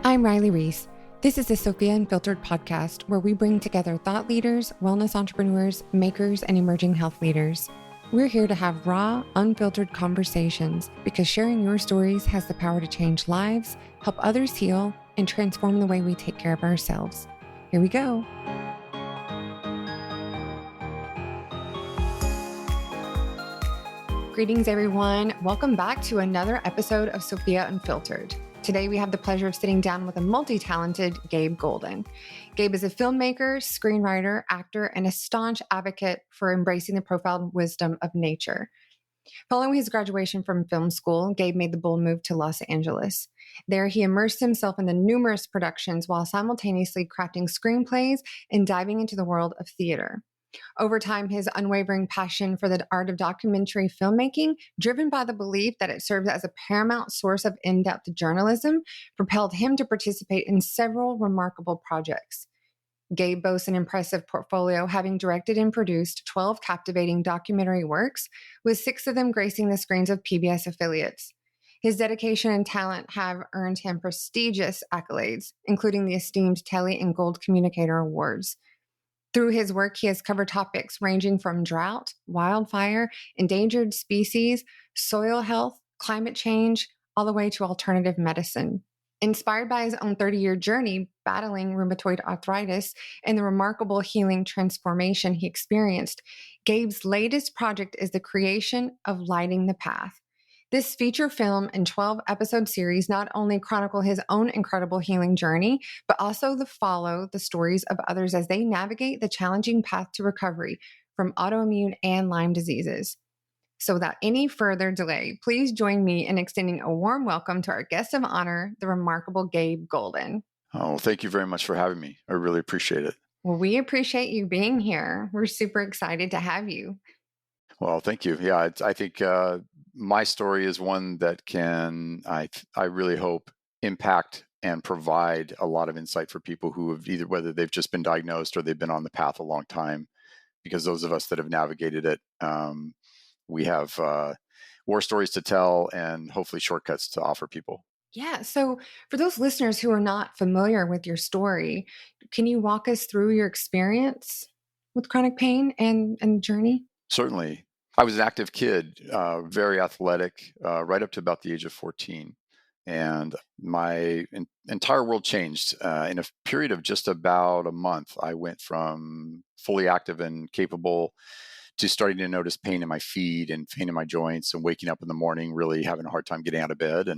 I'm Riley Reese. This is the Sophia Unfiltered podcast where we bring together thought leaders, wellness entrepreneurs, makers, and emerging health leaders. We're here to have raw, unfiltered conversations because sharing your stories has the power to change lives, help others heal, and transform the way we take care of ourselves. Here we go. Greetings, everyone. Welcome back to another episode of Sophia Unfiltered. Today, we have the pleasure of sitting down with a multi-talented Gabe Golden. Gabe is a filmmaker, screenwriter, actor, and a staunch advocate for embracing the profound wisdom of nature. Following his graduation from film school, Gabe made the bold move to Los Angeles. There, he immersed himself in the numerous productions while simultaneously crafting screenplays and diving into the world of theater. Over time, his unwavering passion for the art of documentary filmmaking, driven by the belief that it serves as a paramount source of in-depth journalism, propelled him to participate in several remarkable projects. Gabe boasts an impressive portfolio, having directed and produced 12 captivating documentary works, with 6 of them gracing the screens of PBS affiliates. His dedication and talent have earned him prestigious accolades, including the esteemed Telly and Gold Communicator Awards. Through his work, he has covered topics ranging from drought, wildfire, endangered species, soil health, climate change, all the way to alternative medicine. Inspired by his own 30-year journey battling rheumatoid arthritis and the remarkable healing transformation he experienced, Gabe's latest project is the creation of Lighting the Path. This feature film and 12-episode series not only chronicle his own incredible healing journey, but also follow the stories of others as they navigate the challenging path to recovery from autoimmune and Lyme diseases. So without any further delay, please join me in extending a warm welcome to our guest of honor, the remarkable Gabe Golden. Oh, thank you very much for having me. I really appreciate it. Well, we appreciate you being here. We're super excited to have you. Well, thank you. Yeah, I think my story is one that can, I really hope, impact and provide a lot of insight for people who have either, whether they've just been diagnosed or they've been on the path a long time, because those of us that have navigated it, we have war stories to tell and hopefully shortcuts to offer people. Yeah. So for those listeners who are not familiar with your story, can you walk us through your experience with chronic pain and journey? Certainly. I was an active kid, very athletic, right up to about the age of 14. And my entire world changed in a period of just about a month. I went from fully active and capable to starting to notice pain in my feet and pain in my joints and waking up in the morning, really having a hard time getting out of bed.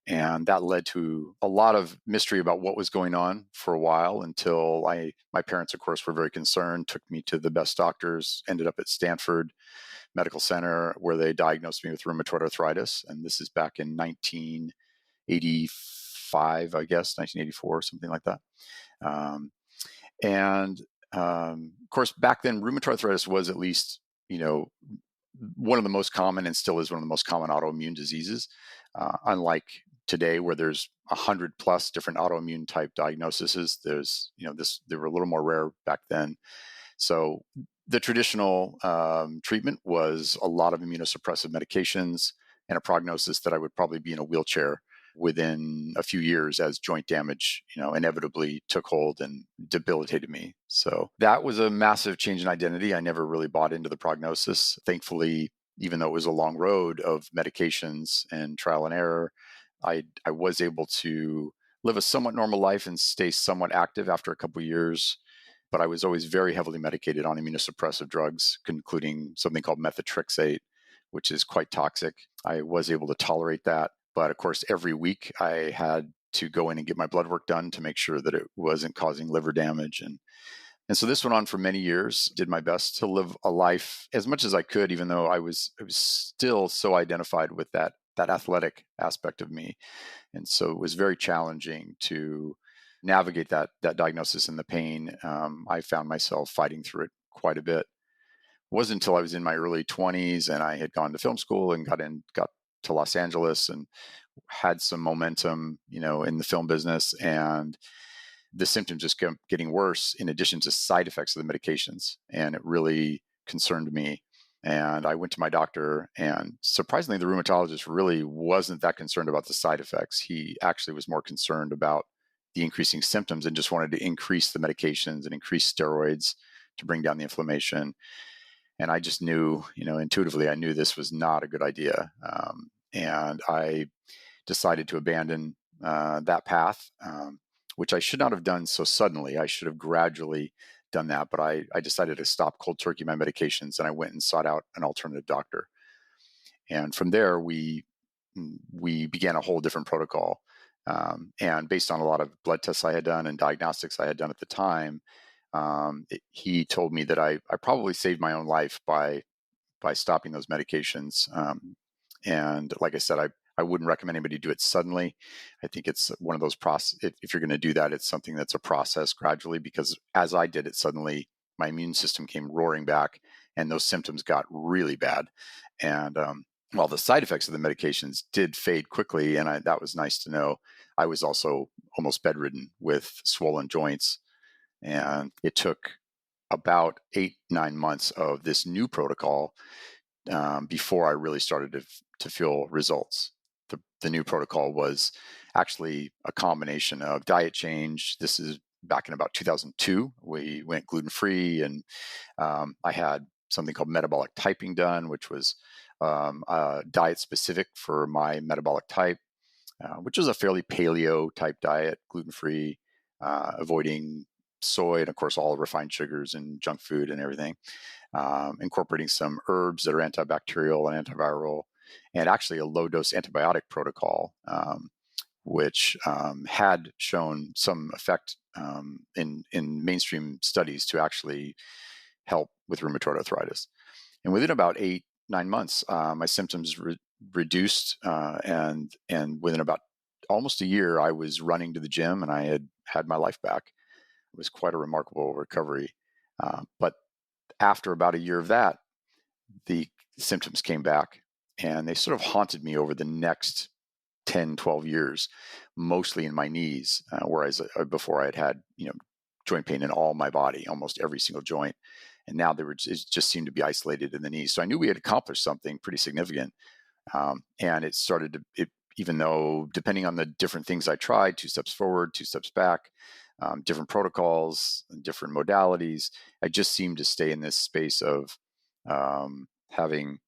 And that led to a lot of mystery about what was going on for a while until my parents, of course, were very concerned, took me to the best doctors, ended up at Stanford Medical Center where they diagnosed me with rheumatoid arthritis. And this is back in 1985, I guess, 1984, something like that. Of course, back then, rheumatoid arthritis was at least, one of the most common and still is one of the most common autoimmune diseases, unlike today where there's 100 plus different autoimmune type diagnoses. They were a little more rare back then. So the traditional treatment was a lot of immunosuppressive medications and a prognosis that I would probably be in a wheelchair within a few years as joint damage, inevitably took hold and debilitated me. So that was a massive change in identity. I never really bought into the prognosis. Thankfully, even though it was a long road of medications and trial and error, I was able to live a somewhat normal life and stay somewhat active after a couple of years. But I was always very heavily medicated on immunosuppressive drugs, including something called methotrexate, which is quite toxic. I was able to tolerate that. But of course, every week I had to go in and get my blood work done to make sure that it wasn't causing liver damage. And so this went on for many years. Did my best to live a life as much as I could, even though I was still so identified with that athletic aspect of me. And so it was very challenging to navigate that diagnosis and the pain. I found myself fighting through it quite a bit. It wasn't until I was in my early 20s and I had gone to film school and got to Los Angeles and had some momentum, in the film business, and the symptoms just kept getting worse in addition to side effects of the medications. And it really concerned me. And I went to my doctor, and surprisingly, the rheumatologist really wasn't that concerned about the side effects. He actually was more concerned about the increasing symptoms and just wanted to increase the medications and increase steroids to bring down the inflammation. And I just knew, intuitively, I knew this was not a good idea. And I decided to abandon that path, which I should not have done so suddenly. I should have gradually done that. But I decided to stop cold turkey my medications, and I went and sought out an alternative doctor. And from there, we began a whole different protocol. And based on a lot of blood tests I had done and diagnostics I had done at the time, he told me that I probably saved my own life by stopping those medications. And like I said, I wouldn't recommend anybody do it suddenly. I think it's one of those process. If you're going to do that, it's something that's a process gradually, because as I did it suddenly, my immune system came roaring back and those symptoms got really bad. And while the side effects of the medications did fade quickly, and that was nice to know, I was also almost bedridden with swollen joints. And it took about 8-9 months of this new protocol before I really started to feel results. The new protocol was actually a combination of diet change. This is back in about 2002. We went gluten-free, and I had something called metabolic typing done, which was diet specific for my metabolic type, which was a fairly paleo type diet, gluten-free, avoiding soy and of course all refined sugars and junk food and everything, incorporating some herbs that are antibacterial and antiviral, and actually a low dose antibiotic protocol, which had shown some effect in mainstream studies to actually help with rheumatoid arthritis. And within about 8-9 months, my symptoms reduced, and within about almost a year, I was running to the gym and I had my life back. It was quite a remarkable recovery. But after about a year of that, the symptoms came back, and they sort of haunted me over the next 10-12 years, mostly in my knees, whereas before I had joint pain in all my body, almost every single joint. And now it just seemed to be isolated in the knees. So I knew we had accomplished something pretty significant. And it started to, even though depending on the different things I tried, 2 steps forward, 2 steps back, different protocols, different modalities, I just seemed to stay in this space of having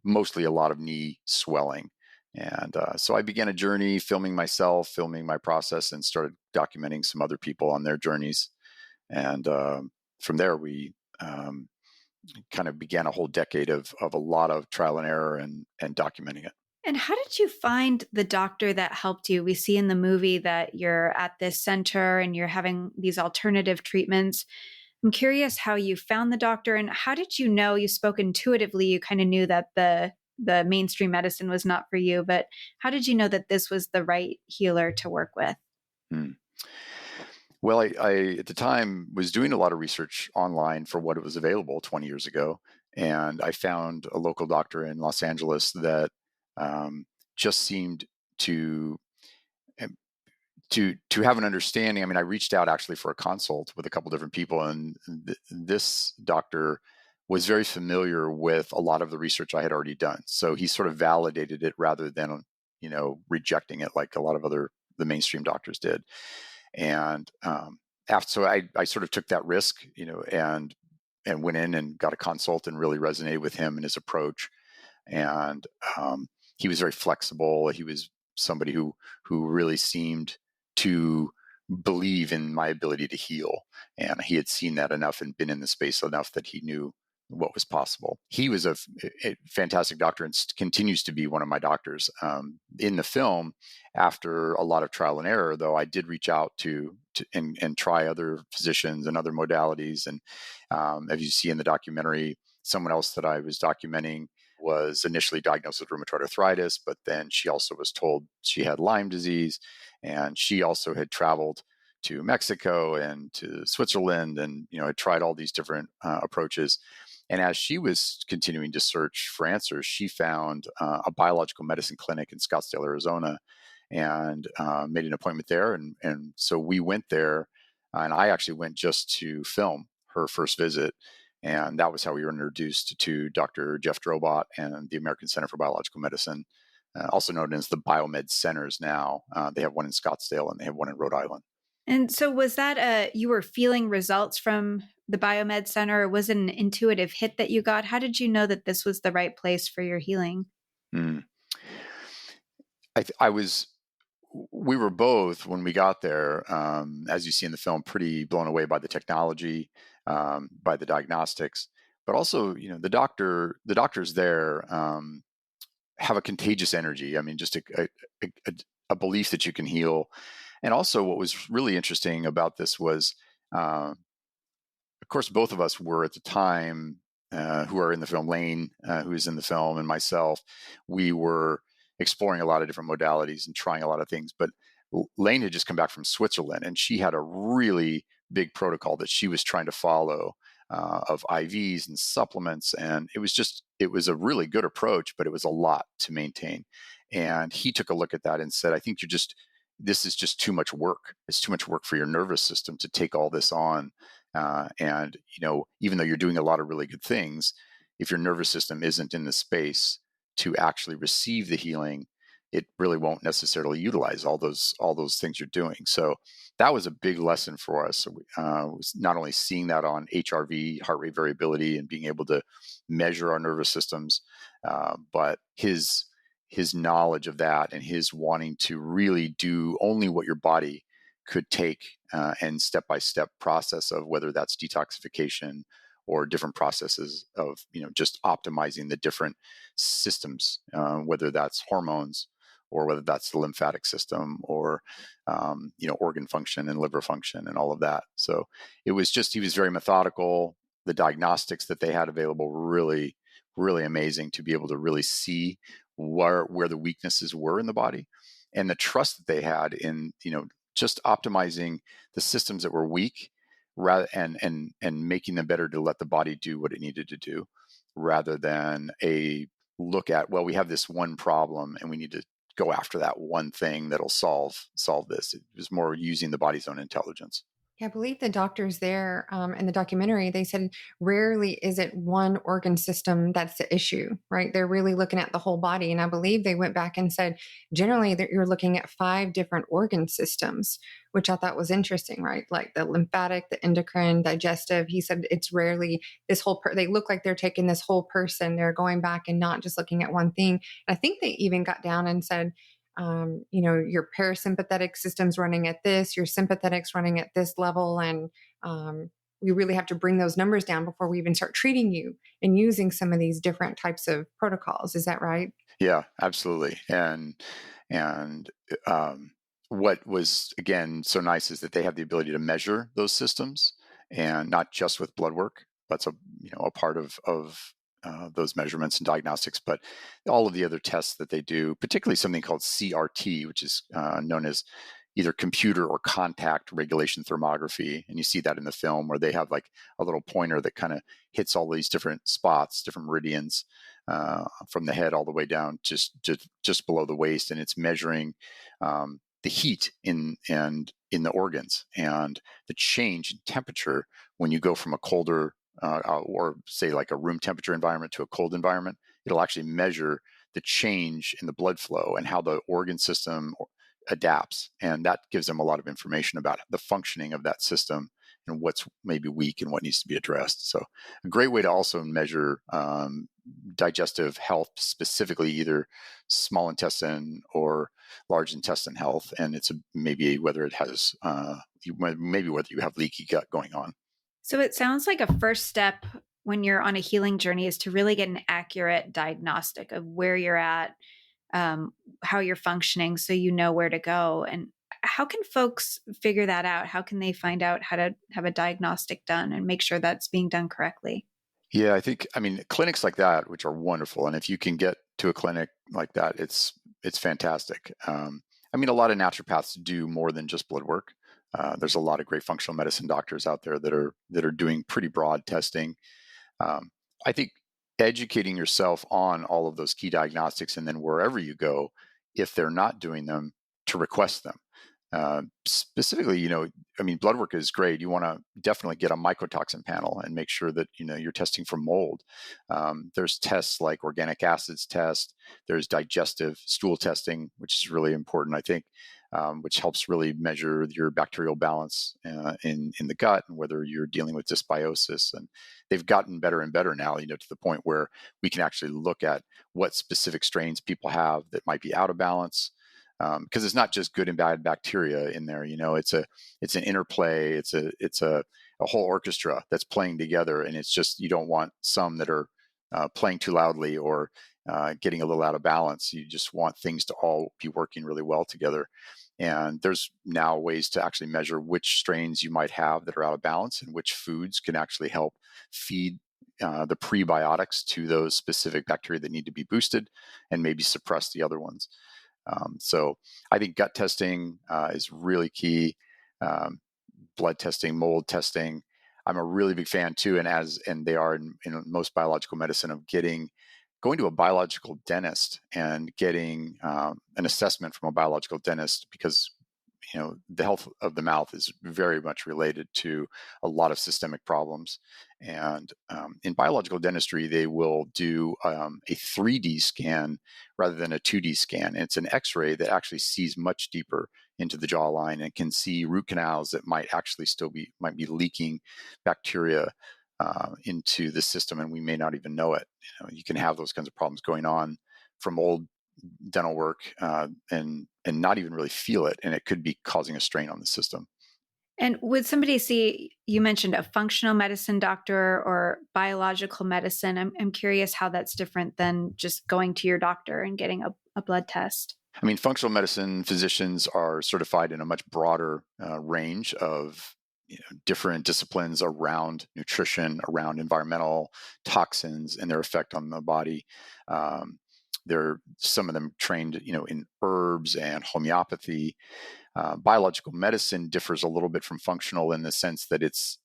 mostly a lot of knee swelling. And so I began a journey filming myself, filming my process, and started documenting some other people on their journeys. And from there, we kind of began a whole decade of a lot of trial and error and documenting it. And how did you find the doctor that helped you? We see in the movie that you're at this center and you're having these alternative treatments. I'm curious how you found the doctor, and how did you know? You spoke intuitively, you kind of knew that the mainstream medicine was not for you, but how did you know that this was the right healer to work with? Well, I at the time was doing a lot of research online for what it was available 20 years ago. And I found a local doctor in Los Angeles that just seemed to have an understanding. I mean, I reached out actually for a consult with a couple different people, and this doctor was very familiar with a lot of the research I had already done. So he sort of validated it rather than, rejecting it like a lot of the mainstream doctors did. And so I sort of took that risk, and went in and got a consult and really resonated with him and his approach. And he was very flexible. He was somebody who really seemed to believe in my ability to heal. And he had seen that enough and been in the space enough that he knew what was possible. He was a fantastic doctor and continues to be one of my doctors. In the film, after a lot of trial and error, though, I did reach out to and try other physicians and other modalities. And as you see in the documentary, someone else that I was documenting was initially diagnosed with rheumatoid arthritis, but then she also was told she had Lyme disease, and she also had traveled to Mexico and to Switzerland, and had tried all these different approaches. And as she was continuing to search for answers, she found a biological medicine clinic in Scottsdale, Arizona, and made an appointment there. And so we went there, and I actually went just to film her first visit. And that was how we were introduced to Dr. Jeff Drobot and the American Center for Biological Medicine. also known as the biomed centers now. They have one in Scottsdale and they have one in Rhode Island. And so was that you were feeling results from the biomed center, or was it an intuitive hit that you got? How did you know that this was the right place for your healing? Mm. I was, we were both, when we got there, as you see in the film, pretty blown away by the technology, by the diagnostics, but also, the doctors there have a contagious energy. I mean, just a belief that you can heal. And also, what was really interesting about this was, of course, both of us were at the time, who are in the film, Lane, who is in the film, and myself, we were exploring a lot of different modalities and trying a lot of things. But Lane had just come back from Switzerland, and she had a really big protocol that she was trying to follow, of IVs and supplements. And it was a really good approach, but it was a lot to maintain. And he took a look at that and said, I think this is just too much work. It's too much work for your nervous system to take all this on. And, even though you're doing a lot of really good things, if your nervous system isn't in the space to actually receive the healing, it really won't necessarily utilize all those things you're doing. So that was a big lesson for us. Was not only seeing that on HRV, heart rate variability, and being able to measure our nervous systems, but his knowledge of that and his wanting to really do only what your body could take, and step-by-step process of whether that's detoxification or different processes of, just optimizing the different systems, whether that's hormones or whether that's the lymphatic system or, organ function and liver function and all of that. So he was very methodical. The diagnostics that they had available were really, really amazing to be able to really see where the weaknesses were in the body, and the trust that they had in, just optimizing the systems that were weak, rather and making them better to let the body do what it needed to do, rather than a look at, well, we have this one problem and we need to go after that one thing that'll solve this. It was more using the body's own intelligence. Yeah, I believe the doctors there, in the documentary, they said rarely is it one organ system that's the issue, right? They're really looking at the whole body. And I believe they went back and said, generally, that you're looking at 5 different organ systems, which I thought was interesting, right? Like the lymphatic, the endocrine, digestive. He said it's rarely this whole, they look like they're taking this whole person. They're going back and not just looking at one thing. And I think they even got down and said, your parasympathetic system's running at this, your sympathetic's running at this level. And we really have to bring those numbers down before we even start treating you and using some of these different types of protocols. Is that right? Yeah, absolutely. And what was, again, so nice is that they have the ability to measure those systems, and not just with blood work. That's a part of those measurements and diagnostics, but all of the other tests that they do, particularly something called CRT, which is known as either computer or contact regulation thermography. And you see that in the film, where they have like a little pointer that kind of hits all these different spots, different meridians, from the head all the way down just below the waist, and it's measuring the heat in the organs and the change in temperature when you go from a colder, or say like a room temperature environment to a cold environment. It'll actually measure the change in the blood flow and how the organ system adapts. And that gives them a lot of information about the functioning of that system and what's maybe weak and what needs to be addressed. So a great way to also measure digestive health, specifically either small intestine or large intestine health. And it's maybe whether it has, maybe whether you have leaky gut going on. So it sounds like a first step when you're on a healing journey is to really get an accurate diagnostic of where you're at, how you're functioning, so you know where to go. And how can folks figure that out? How can they find out how to have a diagnostic done and make sure that's being done correctly? Yeah, I mean, clinics like that, which are wonderful. And if you can get to a clinic like that, it's fantastic. I mean, a lot of naturopaths do more than just blood work. There's a lot of great functional medicine doctors out there that are doing pretty broad testing. I think educating yourself on all of those key diagnostics, and then wherever you go, if they're not doing them, to request them. Specifically, I mean, blood work is great. You want to definitely get a mycotoxin panel and make sure that, you're testing for mold. There's tests like organic acids test. There's digestive stool testing, which is really important, I think, which helps really measure your bacterial balance in the gut and whether you're dealing with dysbiosis. And they've gotten better and better now, to the point where we can actually look at what specific strains people have that might be out of balance. Because it's not just good and bad bacteria in there. It's an interplay. It's a whole orchestra that's playing together, and it's just, you don't want some that are playing too loudly or getting a little out of balance. You just want things to all be working really well together. And there's now ways to actually measure which strains you might have that are out of balance and which foods can actually help feed the prebiotics to those specific bacteria that need to be boosted and maybe suppress the other ones. So I think gut testing is really key. Blood testing, mold testing. I'm a really big fan too, and they are in most biological medicine, of going to a biological dentist and getting an assessment from a biological dentist, because the health of the mouth is very much related to a lot of systemic problems. And in biological dentistry, they will do a 3D scan rather than a 2D scan. And it's an X-ray that actually sees much deeper into the jawline and can see root canals that might be leaking bacteria into the system, and we may not even know it. You can have those kinds of problems going on from old dental work and not even really feel it, and it could be causing a strain on the system. And would somebody see, you mentioned a functional medicine doctor or biological medicine. I'm curious how that's different than just going to your doctor and getting a blood test. I mean, functional medicine physicians are certified in a much broader range of different disciplines around nutrition, around environmental toxins and their effect on the body. Some of them trained, in herbs and homeopathy. Biological medicine differs a little bit from functional in the sense that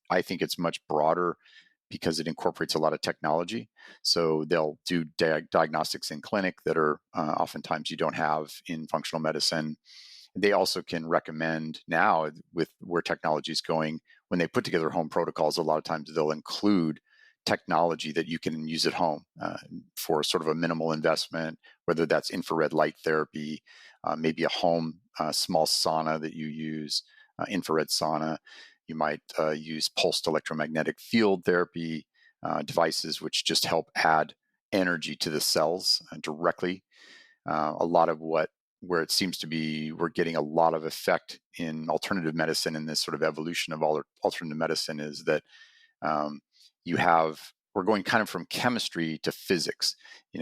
I think it's much broader because it incorporates a lot of technology. So they'll do diagnostics in clinic that are oftentimes you don't have in functional medicine. They also can recommend now, with where technology is going, when they put together home protocols, a lot of times they'll include technology that you can use at home for sort of a minimal investment, whether that's infrared light therapy, maybe a home small sauna that you use, infrared sauna. You might use pulsed electromagnetic field therapy devices, which just help add energy to the cells directly. A lot of where it seems to be, we're getting a lot of effect in alternative medicine, and this sort of evolution of all alternative medicine, is that we're going kind of from chemistry to physics,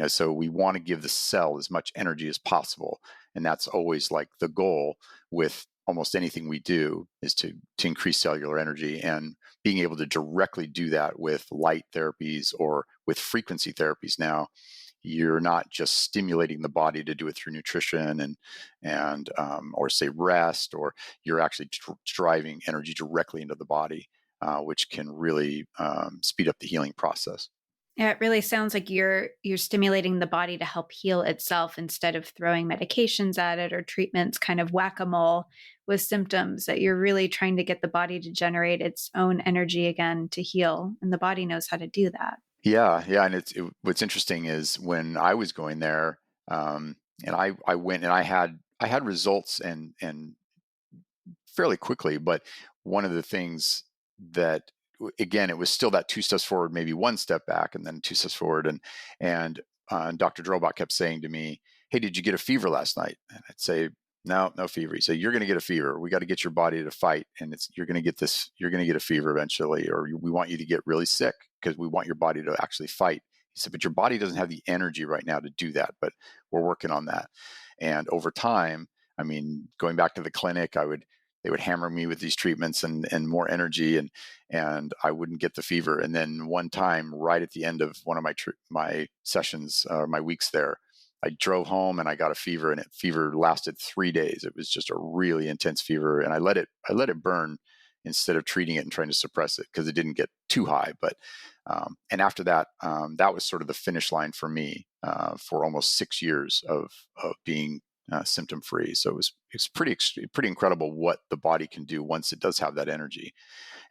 so we want to give the cell as much energy as possible. And that's always like the goal with almost anything we do, is to increase cellular energy, and being able to directly do that with light therapies or with frequency therapies. Now, you're not just stimulating the body to do it through nutrition and or say rest, or you're actually driving energy directly into the body, which can really speed up the healing process. Yeah, it really sounds like you're stimulating the body to help heal itself instead of throwing medications at it or treatments, kind of whack-a-mole with symptoms, that you're really trying to get the body to generate its own energy again to heal. And the body knows how to do that. Yeah. And what's interesting is when I was going there, and I went and I had results and fairly quickly, but one of the things that, again, it was still that 2 steps forward, maybe 1 step back, and then 2 steps forward. And Dr. Drobot kept saying to me, "Hey, did you get a fever last night?" And I'd say, "No fever." He said, "You're going to get a fever. We got to get your body to fight, and you're going to get a fever eventually, or we want you to get really sick because we want your body to actually fight." He said, "But your body doesn't have the energy right now to do that, but we're working on that." And over time, I mean, going back to the clinic, they would hammer me with these treatments and more energy, and I wouldn't get the fever. And then one time, right at the end of one of my sessions, my weeks there, I drove home and I got a fever, and fever lasted 3 days. It was just a really intense fever, and I let it burn instead of treating it and trying to suppress it, because it didn't get too high. But and after that, that was sort of the finish line for me for almost 6 years of being symptom free. So it's pretty incredible what the body can do once it does have that energy.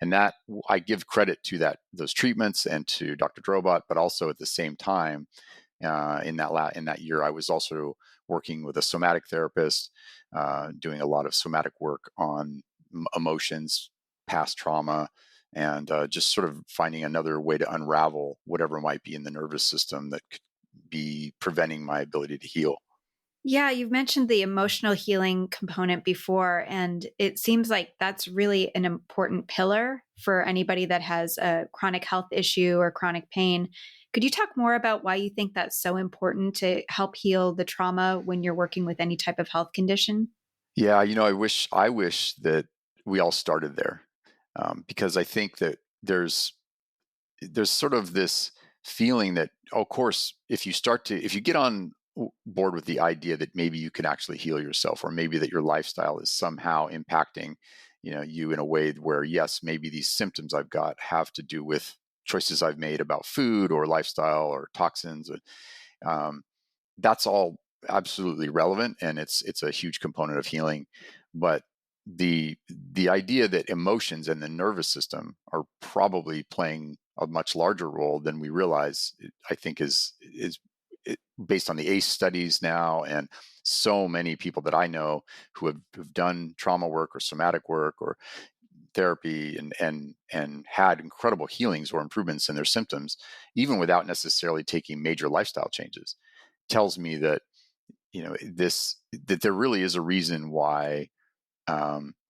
And that I give credit to those treatments and to Dr. Drobot, but also at the same time, in that year, I was also working with a somatic therapist, doing a lot of somatic work on emotions, past trauma, and just sort of finding another way to unravel whatever might be in the nervous system that could be preventing my ability to heal. Yeah, you've mentioned the emotional healing component before, and it seems like that's really an important pillar for anybody that has a chronic health issue or chronic pain. Could you talk more about why you think that's so important to help heal the trauma when you're working with any type of health condition? Yeah, I wish that we all started there, because I think that there's sort of this feeling that, of course, if you get on board with the idea that maybe you can actually heal yourself, or maybe that your lifestyle is somehow impacting, you in a way where, yes, maybe these symptoms I've got have to do with choices I've made about food or lifestyle or toxins. Um, that's all absolutely relevant, and it's a huge component of healing. But the idea that emotions and the nervous system are probably playing a much larger role than we realize, I think based on the ACE studies now, and so many people that I know who've done trauma work or somatic work or therapy, and had incredible healings or improvements in their symptoms, even without necessarily taking major lifestyle changes, tells me that that there really is a reason why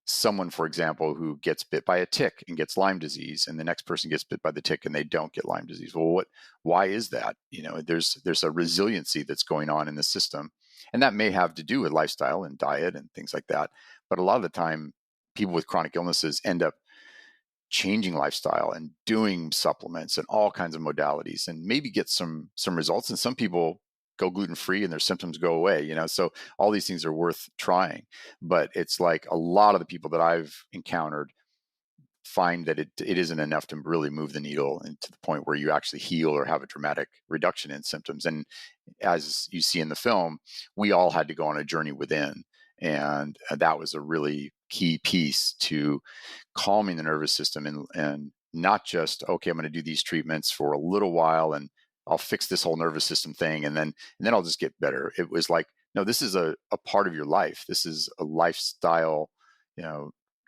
someone, for example, who gets bit by a tick and gets Lyme disease, and the next person gets bit by the tick and they don't get Lyme disease. Well, why is that? There's a resiliency that's going on in the system, and that may have to do with lifestyle and diet and things like that. But a lot of the time, people with chronic illnesses end up changing lifestyle and doing supplements and all kinds of modalities, and maybe get some results. And some people go gluten free and their symptoms go away, so all these things are worth trying. But it's like a lot of the people that I've encountered find that it isn't enough to really move the needle, and to the point where you actually heal or have a dramatic reduction in symptoms. And as you see in the film, we all had to go on a journey within, and that was a really key piece to calming the nervous system, and not just, okay, I'm going to do these treatments for a little while and I'll fix this whole nervous system thing, and then I'll just get better. It was like, no, this is a part of your life. This is a lifestyle,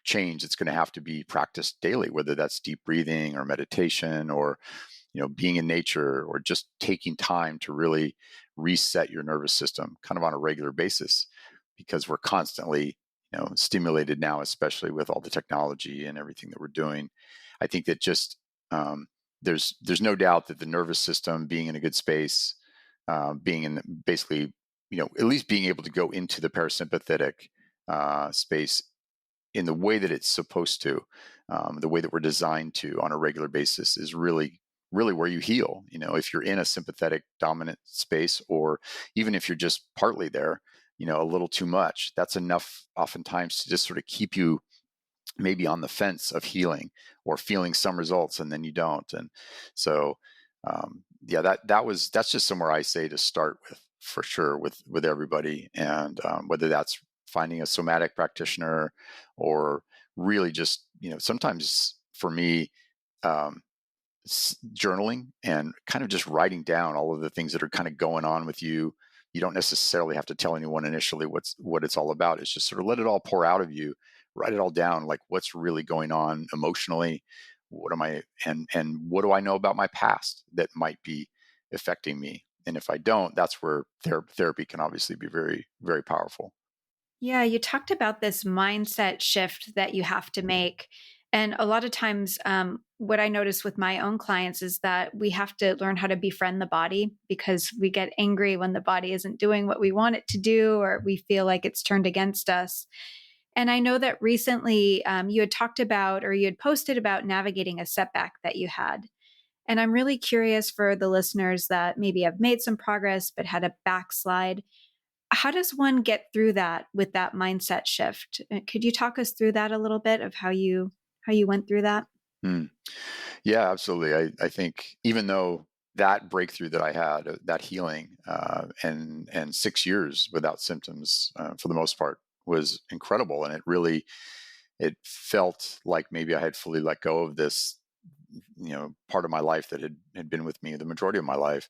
change that's going to have to be practiced daily, whether that's deep breathing or meditation, or being in nature, or just taking time to really reset your nervous system kind of on a regular basis, because we're constantly stimulated now, especially with all the technology and everything that we're doing. I think that just there's no doubt that the nervous system being in a good space, being in basically, at least being able to go into the parasympathetic space in the way that it's supposed to, the way that we're designed to on a regular basis, is really, really where you heal. If you're in a sympathetic dominant space, or even if you're just partly there, a little too much, that's enough oftentimes to just sort of keep you maybe on the fence of healing or feeling some results, and then you don't. And so, yeah, that's just somewhere I say to start with, for sure, with everybody. And whether that's finding a somatic practitioner, or really just, sometimes for me, um, journaling and kind of just writing down all of the things that are kind of going on with you. You don't necessarily have to tell anyone initially what it's all about. It's just sort of let it all pour out of you, write it all down, like what's really going on emotionally. What am I, and what do I know about my past that might be affecting me? And if I don't, that's where therapy can obviously be very, very powerful. Yeah, you talked about this mindset shift that you have to make. And a lot of times, what I notice with my own clients is that we have to learn how to befriend the body, because we get angry when the body isn't doing what we want it to do, or we feel like it's turned against us. And I know that recently you had talked about, or you had posted about navigating a setback that you had. And I'm really curious for the listeners that maybe have made some progress but had a backslide. How does one get through that with that mindset shift? Could you talk us through that a little bit, of how you went through that? Hmm. Yeah, absolutely. I think even though that breakthrough that I had, that healing, and 6 years without symptoms, for the most part, was incredible. And it felt like maybe I had fully let go of this, part of my life that had been with me the majority of my life.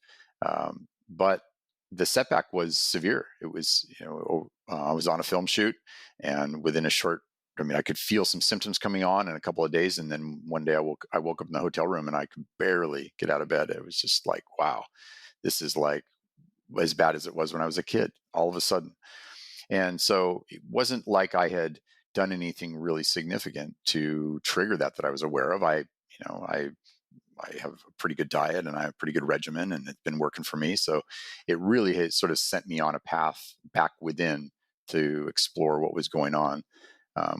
But the setback was severe. It was, I was on a film shoot, and within I could feel some symptoms coming on in a couple of days. And then one day I woke up in the hotel room and I could barely get out of bed. It was just like, wow, this is like as bad as it was when I was a kid, all of a sudden. And so it wasn't like I had done anything really significant to trigger that I was aware of. I have a pretty good diet and I have a pretty good regimen, and it's been working for me. So it really has sort of sent me on a path back within to explore what was going on.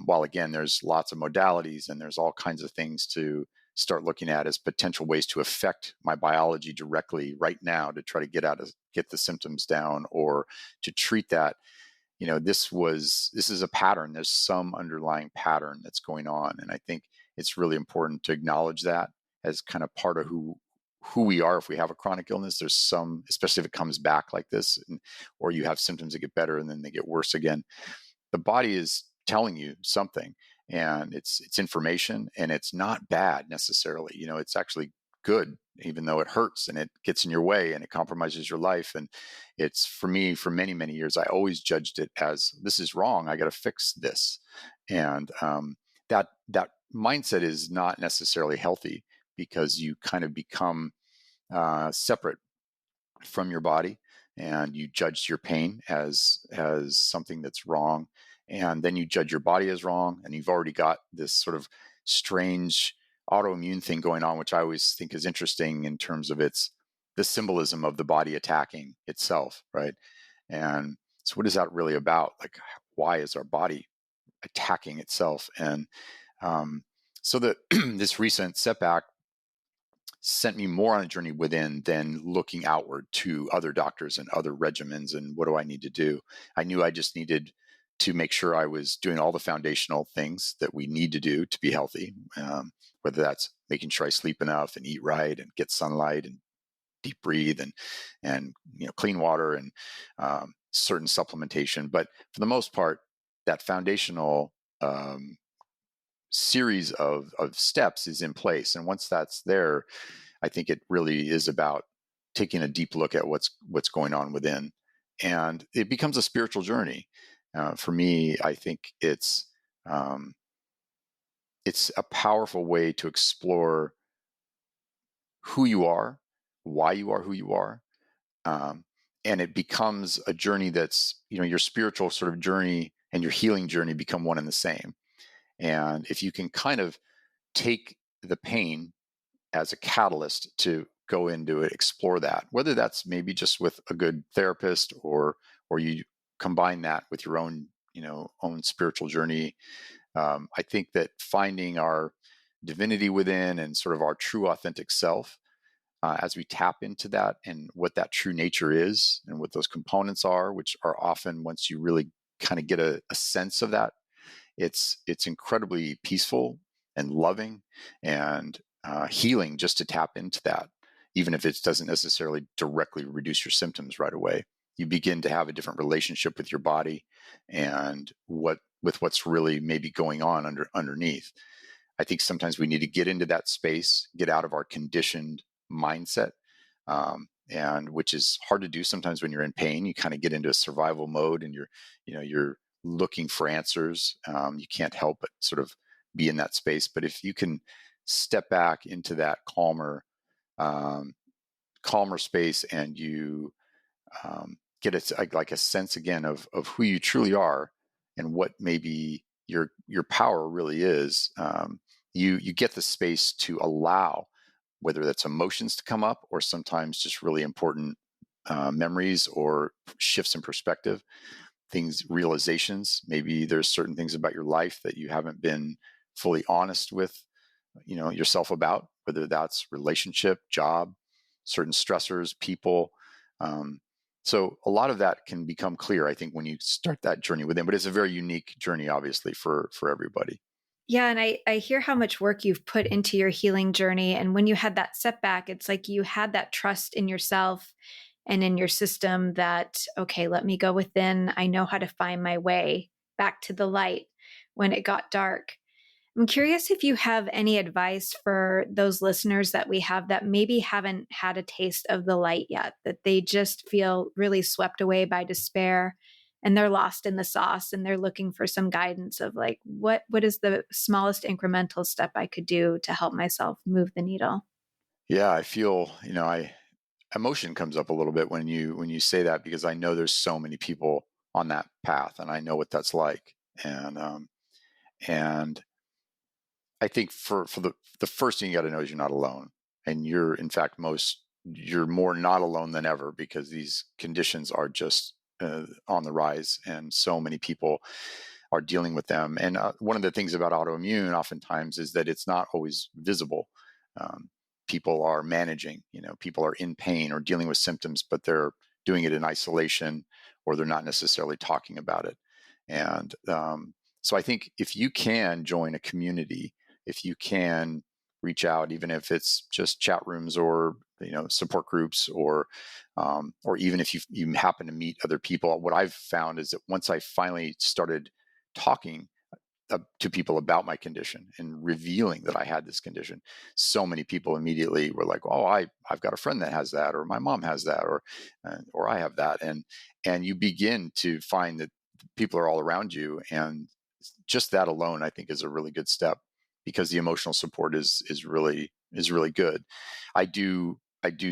While again, there's lots of modalities and there's all kinds of things to start looking at as potential ways to affect my biology directly right now to try to get the symptoms down or to treat that. This is a pattern. There's some underlying pattern that's going on. And I think it's really important to acknowledge that as kind of part of who we are. If we have a chronic illness, there's some, especially if it comes back like this, or you have symptoms that get better and then they get worse again. The body is telling you something, and it's information, and it's not bad necessarily. It's actually good, even though it hurts and it gets in your way and it compromises your life. And it's, for me, for many, many years, I always judged it as, this is wrong, I got to fix this. And that mindset is not necessarily healthy, because you kind of become separate from your body, and you judge your pain as something that's wrong, and then you judge your body as wrong, and you've already got this sort of strange autoimmune thing going on, which I always think is interesting in terms of the symbolism of the body attacking itself, right? And so what is that really about? Like, why is our body attacking itself? And so this recent setback sent me more on a journey within than looking outward to other doctors and other regimens and what do I need to do. I knew I just needed to make sure I was doing all the foundational things that we need to do to be healthy, whether that's making sure I sleep enough and eat right and get sunlight and deep breathe and clean water and certain supplementation. But for the most part, that foundational series of steps is in place. And once that's there, I think it really is about taking a deep look at what's going on within. And it becomes a spiritual journey. For me, I think it's a powerful way to explore who you are, why you are who you are. And it becomes a journey that's, your spiritual sort of journey and your healing journey become one and the same. And if you can kind of take the pain as a catalyst to go into it, explore that, whether that's maybe just with a good therapist or you combine that with your own, own spiritual journey. I think that finding our divinity within and sort of our true authentic self, as we tap into that and what that true nature is and what those components are, which are often, once you really kind of get a sense of that, it's incredibly peaceful and loving and healing just to tap into that, even if it doesn't necessarily directly reduce your symptoms right away. You begin to have a different relationship with your body and what's really maybe going on underneath. I think sometimes we need to get into that space, get out of our conditioned mindset, and which is hard to do sometimes when you're in pain. You kind of get into a survival mode, and you're looking for answers. You can't help but sort of be in that space. But if you can step back into that calmer space, and you get like a sense again of who you truly are and what maybe your power really is, you get the space to allow whether that's emotions to come up or sometimes just really important memories or shifts in perspective, realizations. Maybe there's certain things about your life that you haven't been fully honest with, yourself about, whether that's relationship, job, certain stressors, people. So a lot of that can become clear, I think, when you start that journey within, but it's a very unique journey, obviously, for everybody. Yeah. And I hear how much work you've put into your healing journey. And when you had that setback, it's like you had that trust in yourself and in your system that, okay, let me go within. I know how to find my way back to the light when it got dark. I'm curious if you have any advice for those listeners that we have that maybe haven't had a taste of the light yet, that they just feel really swept away by despair and they're lost in the sauce and they're looking for some guidance of like, what is the smallest incremental step I could do to help myself move the needle? Yeah, I feel, emotion comes up a little bit when you say that, because I know there's so many people on that path, and I know what that's like. And I think for the first thing you got to know is you're not alone, and you're in fact you're more not alone than ever, because these conditions are just on the rise, and so many people are dealing with them. And one of the things about autoimmune oftentimes is that it's not always visible. Um, People are managing, people are in pain or dealing with symptoms, but they're doing it in isolation, or they're not necessarily talking about it. And so I think if you can join a community, if you can reach out, even if it's just chat rooms or support groups, or even if you happen to meet other people, what I've found is that once I finally started talking to people about my condition and revealing that I had this condition, so many people immediately were like, "Oh, I've got a friend that has that, or my mom has that, or I have that," and you begin to find that people are all around you, and just that alone, I think, is a really good step, because the emotional support is really good. I do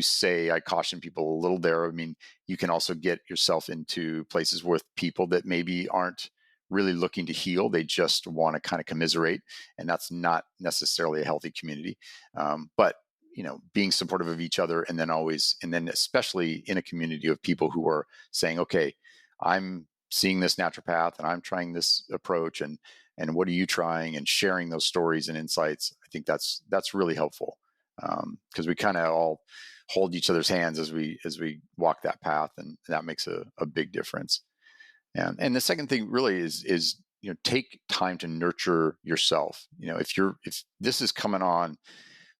say, I caution people a little there. I mean, you can also get yourself into places with people that maybe aren't really looking to heal. They just want to kind of commiserate, and that's not necessarily a healthy community. But being supportive of each other, and then especially in a community of people who are saying, "Okay, I'm seeing this naturopath, and I'm trying this approach, and what are you trying?" and sharing those stories and insights. I think that's really helpful, because we kind of all hold each other's hands as we walk that path, and that makes a big difference. And the second thing really is take time to nurture yourself. If this is coming on,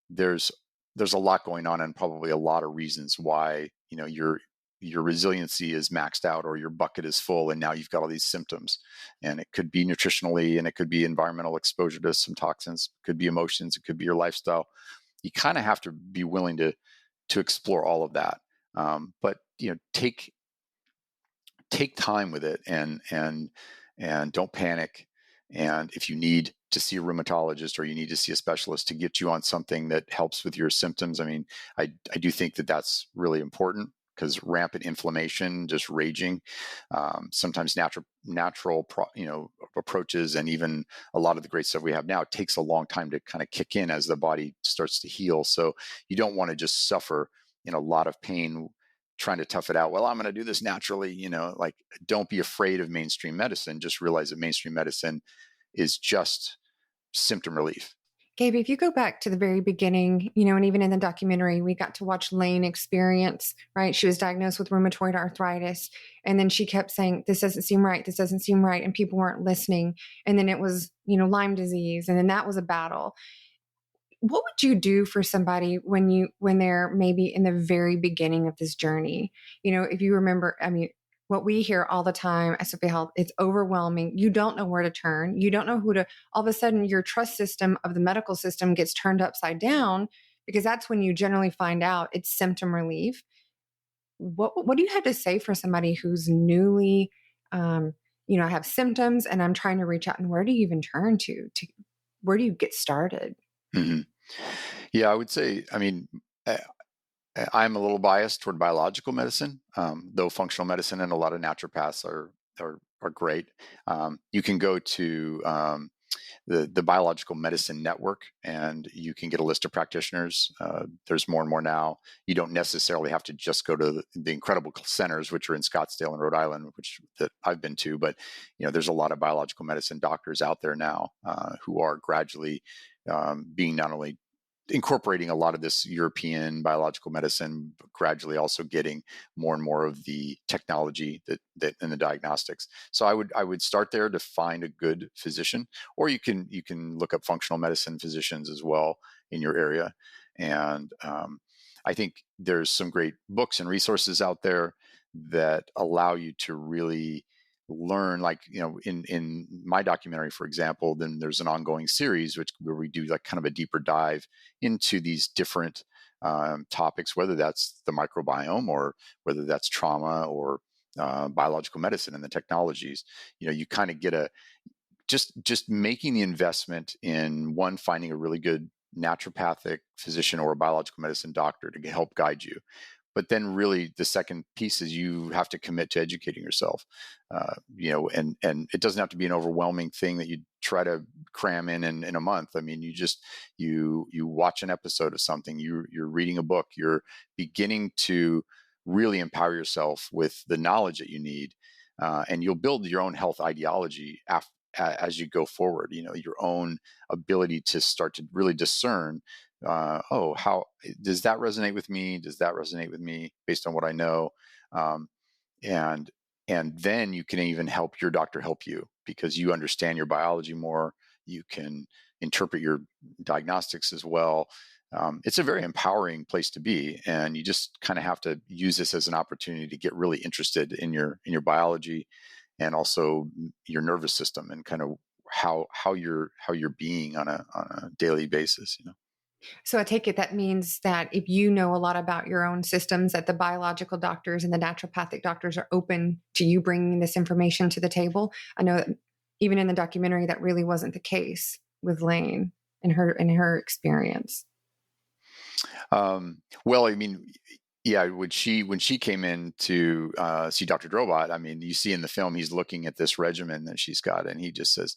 there's a lot going on, and probably a lot of reasons why your resiliency is maxed out, or your bucket is full, and now you've got all these symptoms. And it could be nutritionally, and it could be environmental exposure to some toxins, it could be emotions, it could be your lifestyle. You kind of have to be willing to explore all of that. But take time with it, and don't panic. And if you need to see a rheumatologist, or you need to see a specialist to get you on something that helps with your symptoms, I mean, I do think that that's really important, because rampant inflammation, just raging, sometimes natural approaches, and even a lot of the great stuff we have now, it takes a long time to kind of kick in as the body starts to heal. So you don't want to just suffer in a lot of pain trying to tough it out. Well, I'm going to do this naturally, like, don't be afraid of mainstream medicine. Just realize that mainstream medicine is just symptom relief. Gabe, if you go back to the very beginning, and even in the documentary, we got to watch Lane experience, right? She was diagnosed with rheumatoid arthritis. And then she kept saying, "This doesn't seem right. This doesn't seem right." And people weren't listening. And then it was, Lyme disease. And then that was a battle. What would you do for somebody when they're maybe in the very beginning of this journey? If you remember, I mean, what we hear all the time at Sophia Health, it's overwhelming. You don't know where to turn. You don't know who to, all of a sudden your trust system of the medical system gets turned upside down, because that's when you generally find out it's symptom relief. What do you have to say for somebody who's newly, have symptoms, and I'm trying to reach out, and where do you even turn to where do you get started? Mm-hmm. Yeah, I would say, I mean, I'm a little biased toward biological medicine, though functional medicine and a lot of naturopaths are great. You can go to the Biological Medicine Network, and you can get a list of practitioners. There's more and more now. You don't necessarily have to just go to the incredible centers, which are in Scottsdale and Rhode Island, that I've been to. But there's a lot of biological medicine doctors out there now who are gradually being not only incorporating a lot of this European biological medicine, but gradually also getting more and more of the technology that in the diagnostics. So I would start there to find a good physician, or you can look up functional medicine physicians as well in your area. And I think there's some great books and resources out there that allow you to really learn, like, in my documentary, for example, then there's an ongoing series where we do like kind of a deeper dive into these different topics, whether that's the microbiome or whether that's trauma or biological medicine and the technologies. You kind of get just making the investment in one, finding a really good naturopathic physician or a biological medicine doctor to help guide you. But then really the second piece is you have to commit to educating yourself, and it doesn't have to be an overwhelming thing that you try to cram in a month. I mean, you watch an episode of something, you're reading a book, you're beginning to really empower yourself with the knowledge that you need, and you'll build your own health ideology as you go forward. Your own ability to start to really discern, how does that resonate with me? Does that resonate with me based on what I know? And then you can even help your doctor help you, because you understand your biology more. You can interpret your diagnostics as well. It's a very empowering place to be, and you just kind of have to use this as an opportunity to get really interested in your biology, and also your nervous system, and kind of how you're being on a daily basis. So I take it that means that if you know a lot about your own systems, that the biological doctors and the naturopathic doctors are open to you bringing this information to the table. I know that even in the documentary, that really wasn't the case with Lane and her experience. Well, I mean, yeah, when she came in to see Dr. Drobot, I mean, you see in the film, he's looking at this regimen that she's got, and he just says,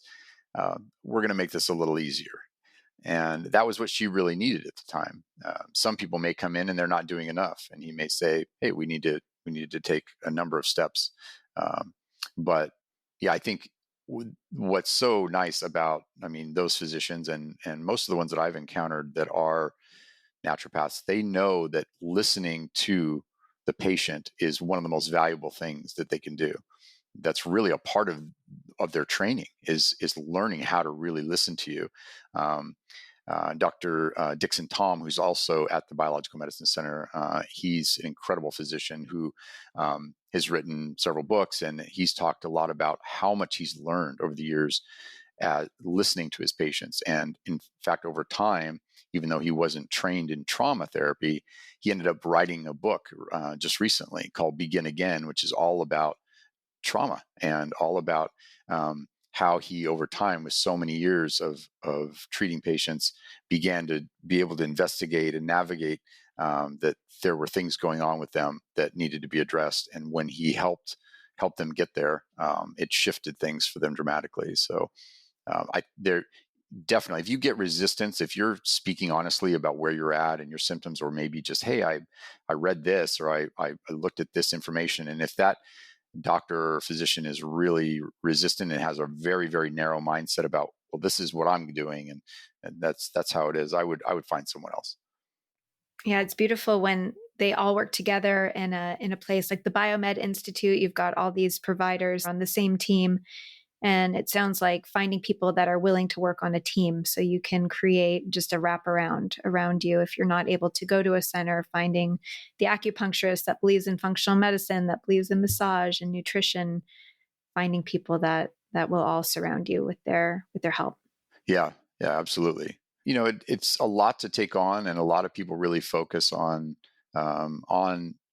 we're going to make this a little easier. And that was what she really needed at the time. Some people may come in and they're not doing enough, and he may say, "Hey, we need to take a number of steps." But yeah, I think what's so nice about, those physicians and most of the ones that I've encountered that are naturopaths, they know that listening to the patient is one of the most valuable things that they can do. That's really a part of their training is learning how to really listen to you. Dr. Dixon Tom, who's also at the Biological Medicine Center, he's an incredible physician who has written several books, and he's talked a lot about how much he's learned over the years listening to his patients. And in fact, over time, even though he wasn't trained in trauma therapy, he ended up writing a book just recently called Begin Again, which is all about trauma and all about how he, over time, with so many years of treating patients, began to be able to investigate and navigate that there were things going on with them that needed to be addressed. And when he helped them get there, it shifted things for them dramatically. So there definitely, if you get resistance, if you're speaking honestly about where you're at and your symptoms, or maybe just, hey, I read this, or I looked at this information, and if that doctor or physician is really resistant and has a very, very narrow mindset about, well, this is what I'm doing, and that's how it is, I would find someone else. Yeah, it's beautiful when they all work together in a place like the Biomed Institute. You've got all these providers on the same team. And it sounds like finding people that are willing to work on a team, so you can create just a wraparound around you. If you're not able to go to a center, finding the acupuncturist that believes in functional medicine, that believes in massage and nutrition, finding people that will all surround you with their help. Yeah, absolutely. It's a lot to take on, and a lot of people really focus on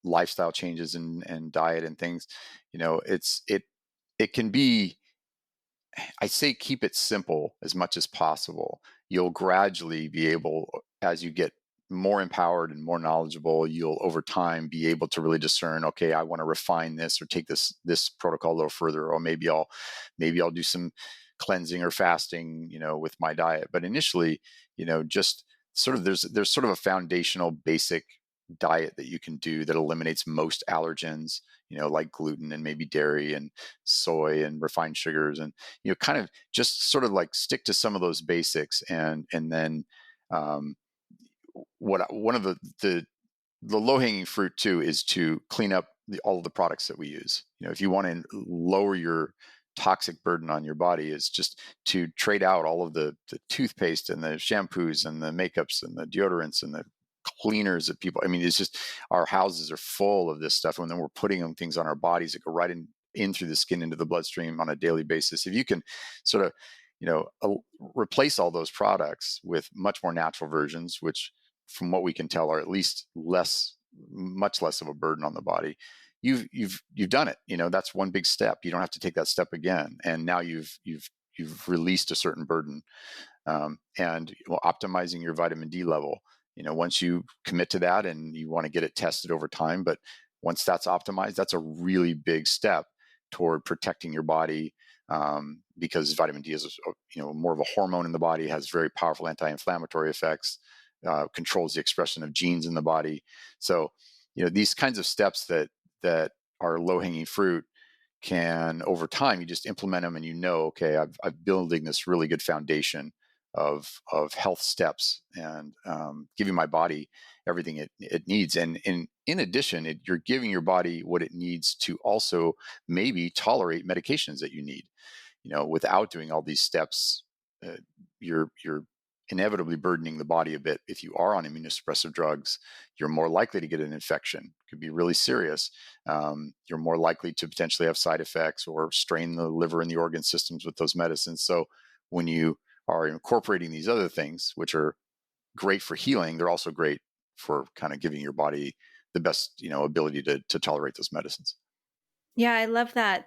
lifestyle changes and diet and things. It can be, I say, keep it simple as much as possible. You'll gradually be able, as you get more empowered and more knowledgeable, you'll over time be able to really discern, okay, I want to refine this or take this protocol a little further, or maybe I'll do some cleansing or fasting, with my diet. But initially, just sort of there's sort of a foundational basic diet that you can do that eliminates most allergens, like gluten and maybe dairy and soy and refined sugars, and kind of just sort of like stick to some of those basics, and then one of the low hanging fruit too is to clean up all of the products that we use. If you want to lower your toxic burden on your body, is just to trade out all of the toothpaste and the shampoos and the makeups and the deodorants and the cleaners that people, it's just, our houses are full of this stuff. And then we're putting things on our bodies that go right in through the skin into the bloodstream on a daily basis. If you can sort of, replace all those products with much more natural versions, which from what we can tell are at least much less of a burden on the body, you've done it. That's one big step. You don't have to take that step again. And now you've released a certain burden. And optimizing your vitamin D level, once you commit to that and you want to get it tested over time, but once that's optimized, that's a really big step toward protecting your body, because vitamin D is more of a hormone in the body, has very powerful anti-inflammatory effects, controls the expression of genes in the body. So these kinds of steps that are low-hanging fruit can, over time, you just implement them, and okay, I'm building this really good foundation of health steps, and giving my body everything it needs. And in addition, you're giving your body what it needs to also maybe tolerate medications that you need. Without doing all these steps, you're inevitably burdening the body a bit. If you are on immunosuppressive drugs, you're more likely to get an infection. It could be really serious. You're more likely to potentially have side effects or strain the liver and the organ systems with those medicines. So when you are incorporating these other things, which are great for healing, they're also great for kind of giving your body the best, ability to tolerate those medicines. Yeah, I love that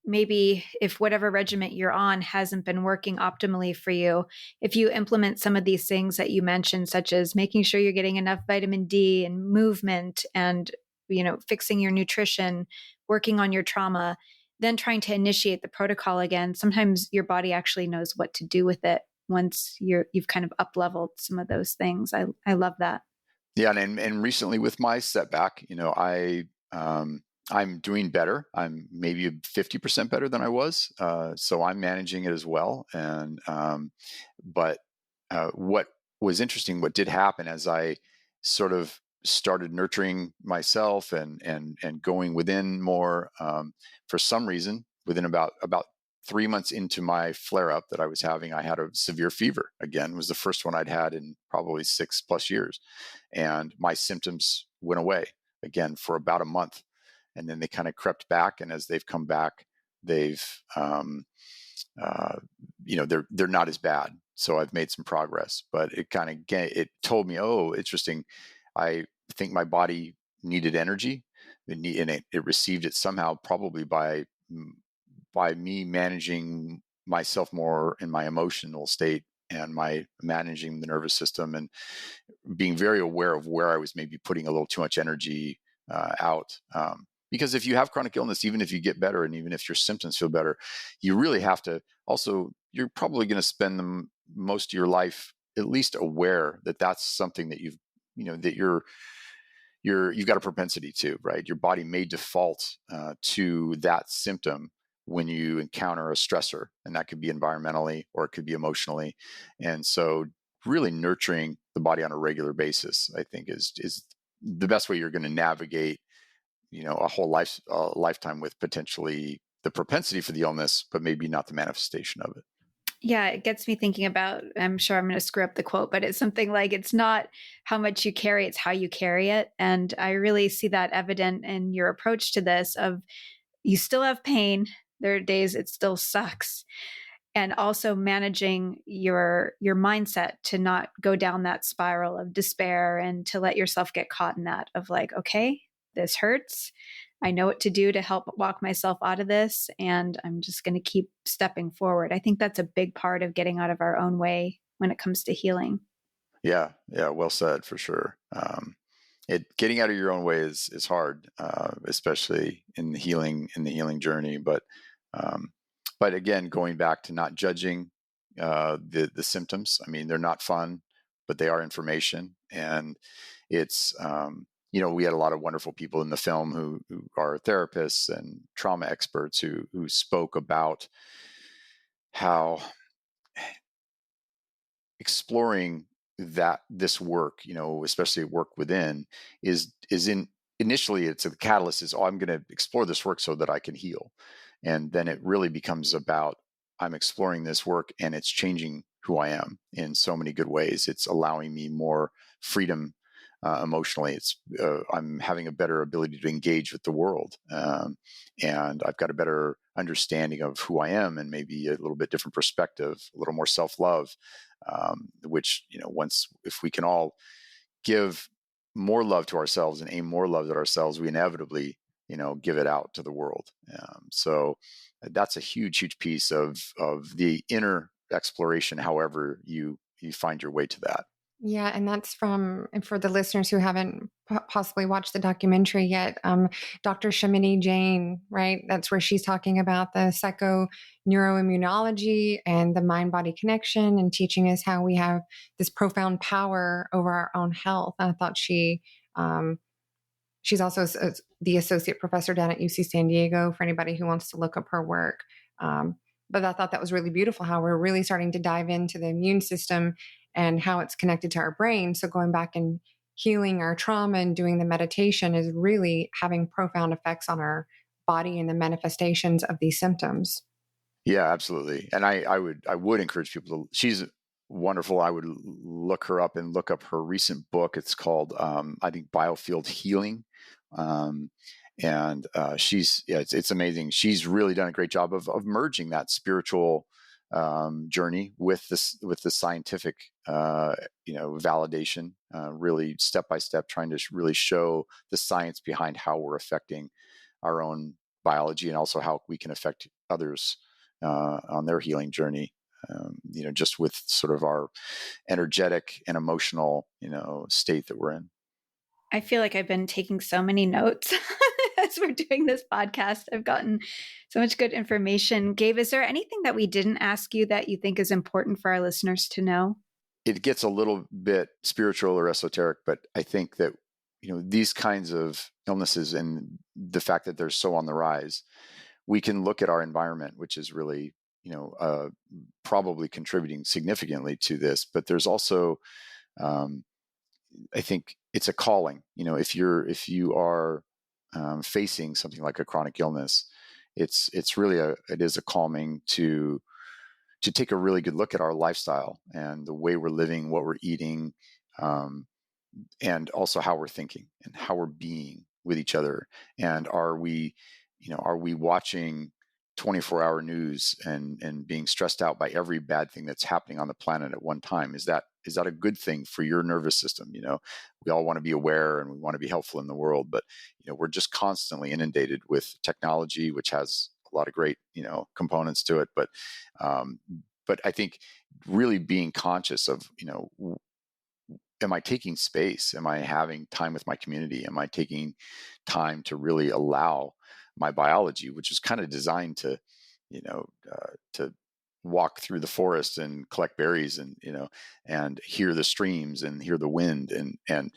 maybe if whatever regimen you're on hasn't been working optimally for you, if you implement some of these things that you mentioned, such as making sure you're getting enough vitamin D and movement and, fixing your nutrition, working on your trauma, then trying to initiate the protocol again, sometimes your body actually knows what to do with it once you've kind of up-leveled some of those things. I love that. Yeah. And recently with my setback, I'm doing better. I'm maybe 50% better than I was. So I'm managing it as well. And, but what was interesting, what did happen as I sort of started nurturing myself and going within more, for some reason, within about 3 months into my flare up that I was having, I had a severe fever again. It was the first one I'd had in probably 6+ years. And my symptoms went away again for about a month. And then they kind of crept back. And as they've come back, they've, they're not as bad. So I've made some progress, but it told me, oh, interesting. I think my body needed energy, and it received it somehow, probably by me managing myself more in my emotional state and my managing the nervous system and being very aware of where I was maybe putting a little too much energy out. Because if you have chronic illness, even if you get better and even if your symptoms feel better, you really have to also, you're probably going to spend most of your life at least aware that that's something that you've got a propensity to, right? Your body may default to that symptom when you encounter a stressor, and that could be environmentally or it could be emotionally. And so really nurturing the body on a regular basis, I think is the best way you're going to navigate a whole lifetime with potentially the propensity for the illness, but maybe not the manifestation of it. Yeah, it gets me thinking about, I'm sure I'm going to screw up the quote, but it's something like, it's not how much you carry, it's how you carry it. And I really see that evident in your approach to this of, you still have pain. There are days it still sucks. And also managing your mindset to not go down that spiral of despair and to let yourself get caught in that of like, okay, this hurts. I know what to do to help walk myself out of this, and I'm just going to keep stepping forward. I think that's a big part of getting out of our own way when it comes to healing. Yeah. Well said, for sure. Getting out of your own way is hard, especially in the healing journey. But again, going back to not judging the symptoms. I mean, they're not fun, but they are information, and it's we had a lot of wonderful people in the film who are therapists and trauma experts who spoke about how exploring that this work, especially work within, is in initially it's the catalyst is, I'm going to explore this work so that I can heal. And then it really becomes about, I'm exploring this work and it's changing who I am in so many good ways. It's allowing me more freedom emotionally. I'm having a better ability to engage with the world. And I've got a better understanding of who I am, and maybe a little bit different perspective, a little more self-love, which, if we can all give more love to ourselves and aim more love at ourselves, we inevitably, give it out to the world. So that's a huge, huge piece of the inner exploration, however you find your way to that. Yeah, and that's and for the listeners who haven't possibly watched the documentary yet, Dr. Shamini Jain, right? That's where she's talking about the psychoneuroimmunology and the mind-body connection, and teaching us how we have this profound power over our own health. And I thought she's also the associate professor down at UC San Diego for anybody who wants to look up her work. But I thought that was really beautiful, how we're really starting to dive into the immune system and how it's connected to our brain. So going back and healing our trauma and doing the meditation is really having profound effects on our body and the manifestations of these symptoms. Yeah, absolutely. And I would encourage people to, she's wonderful. I would look her up and look up her recent book. It's called, I think, Biofield Healing. It's amazing. She's really done a great job of merging that spiritual journey with the scientific validation, really step by step, trying to really show the science behind how we're affecting our own biology, and also how we can affect others on their healing journey. Just with sort of our energetic and emotional state that we're in. I feel like I've been taking so many notes as we're doing this podcast. I've gotten so much good information. Gabe, is there anything that we didn't ask you that you think is important for our listeners to know? It gets a little bit spiritual or esoteric, but I think that, these kinds of illnesses and the fact that they're so on the rise, we can look at our environment, which is really, probably contributing significantly to this. But there's also, I think it's a calling. If you are facing something like a chronic illness, it's really it is a calming to take a really good look at our lifestyle and the way we're living, what we're eating, and also how we're thinking and how we're being with each other. And are we watching 24-hour news and being stressed out by every bad thing that's happening on the planet at one time? Is that a good thing for your nervous system? We all want to be aware and we want to be helpful in the world, but we're just constantly inundated with technology, which has a lot of great components to it. But I think really being conscious of am I taking space? Am I having time with my community? Am I taking time to really allow my biology, which is kind of designed to, to walk through the forest and collect berries and, and hear the streams and hear the wind. And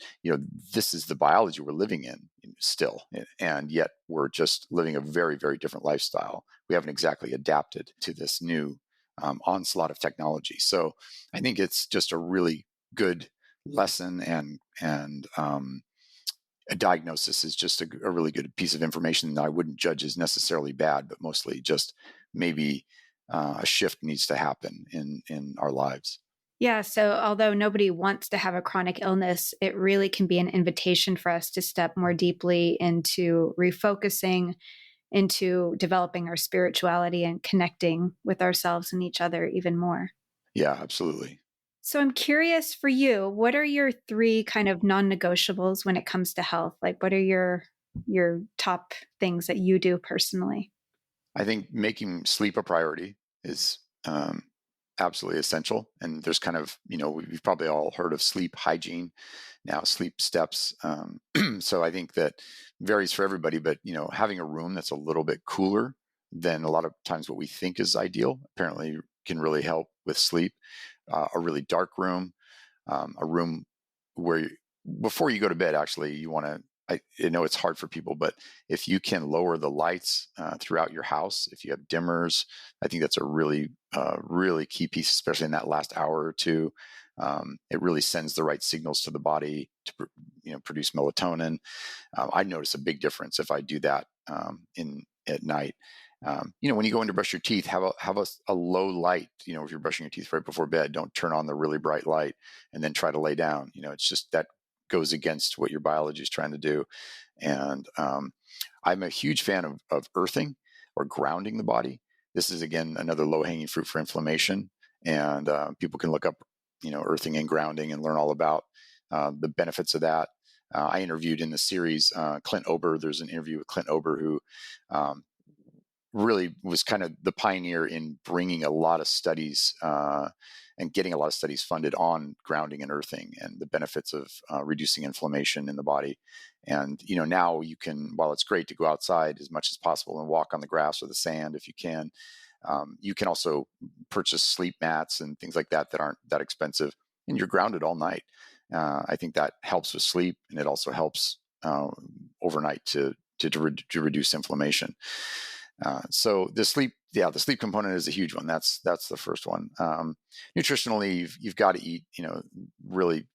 this is the biology we're living in still. And yet we're just living a very, very different lifestyle. We haven't exactly adapted to this new onslaught of technology. So I think it's just a really good lesson, and a diagnosis is just a really good piece of information that I wouldn't judge as necessarily bad, but mostly just maybe a shift needs to happen in our lives. Yeah. So although nobody wants to have a chronic illness, it really can be an invitation for us to step more deeply into refocusing, into developing our spirituality and connecting with ourselves and each other even more. Yeah, absolutely. So I'm curious for you, what are your 3 kind of non-negotiables when it comes to health? Like, what are your top things that you do personally? I think making sleep a priority is absolutely essential. And there's kind of, we've probably all heard of sleep hygiene, now sleep steps. So I think that varies for everybody, but, having a room that's a little bit cooler than a lot of times what we think is ideal apparently can really help with sleep. A really dark room, a room where before you go to bed, actually, you want to, I know it's hard for people, but if you can lower the lights throughout your house, if you have dimmers, I think that's a really, really key piece, especially in that last hour or two. It really sends the right signals to the body to produce melatonin. I notice a big difference if I do that at night. When you go in to brush your teeth, have a low light. If you're brushing your teeth right before bed, don't turn on the really bright light and then try to lay down. It's just that goes against what your biology is trying to do. And I'm a huge fan of earthing or grounding the body. This is, again, another low-hanging fruit for inflammation. And people can look up, earthing and grounding and learn all about the benefits of that. I interviewed in the series Clint Ober. There's an interview with Clint Ober who really was kind of the pioneer in bringing a lot of studies and getting a lot of studies funded on grounding and earthing and the benefits of reducing inflammation in the body. And, now you can, while it's great to go outside as much as possible and walk on the grass or the sand if you can also purchase sleep mats and things like that aren't that expensive, and you're grounded all night. I think that helps with sleep, and it also helps overnight to reduce inflammation. So the sleep component is a huge one. That's the first one. Nutritionally, you've got to eat, really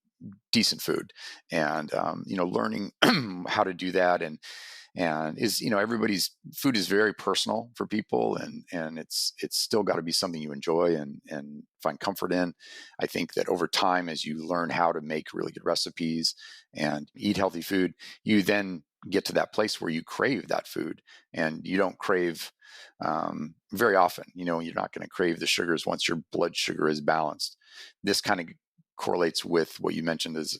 decent food, and learning how to do that and is, everybody's food is very personal for people, and it's still got to be something you enjoy and find comfort in. I think that over time, as you learn how to make really good recipes and eat healthy food, you then get to that place where you crave that food, and you don't crave very often. You're not going to crave the sugars once your blood sugar is balanced. This kind of correlates with what you mentioned as